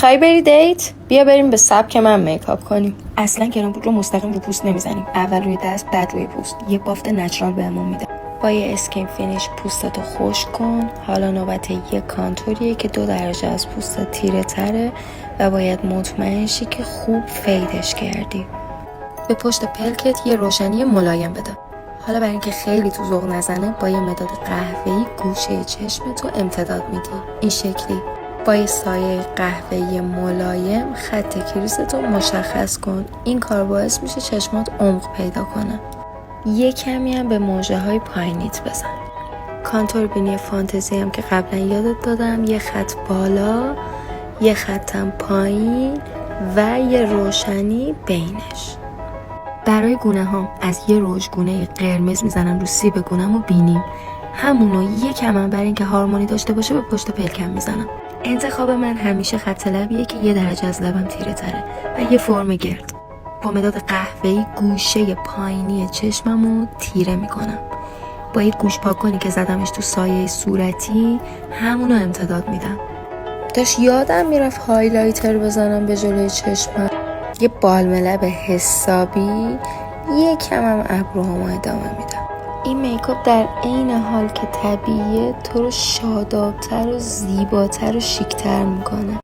خواهی بری دیت؟ بیا بریم به سبک من میکاپ کنیم. اصلا کرم بود رو مستقیم رو پوست نمیزنیم. اول روی دست، بعد روی پوست. یه بافت نچرال بهمون میده. با یه اسکین فینیش پوستتو خشک کن. حالا نوبت یه کانتوریه که 2 درجه از پوستت تیره تره و باید مطمئن شی که خوب فیدش کردی. به پشت پلکت یه روشنی ملایم بده. حالا برای اینکه خیلی تو ذوق نزنه با یه مداد قهوه‌ای گوشه چشمتو امتداد میدی. این شکلی. با یه سایه قهوه‌ای ملایم خط کریستو مشخص کن. این کار باعث میشه چشمات عمق پیدا کنه. یه کمی هم به موجه های پایینیت بزن. کانتور بینی فانتزی هم که قبلا یادت دادم، یه خط بالا، یه خطم پایین و یه روشنی بینش. برای گونه ها از یه رژ گونه قرمز میزنم رو سیب گونم و بینیم. همونو یکم برای اینکه هارمونی داشته باشه به پشت پلکم میزنم. انتخاب من همیشه خط لبیه که 1 درجه از لبم تیره تره و یه فرم گرد. با مداد قهوه‌ای گوشه پایینی چشممو تیره میکنم. با یه گوش پاکونی که زدمش تو سایه صورتی همونو امتداد میدم. داشت یادم میرفت هایلایتر بزنم به جلوی چشمم. یه بالم لب حسابی، یه کمم ابروهامو ادامه میدم. این میکاپ در عین حال که طبیعیه تو رو شادابتر و زیباتر و شیکتر میکنه.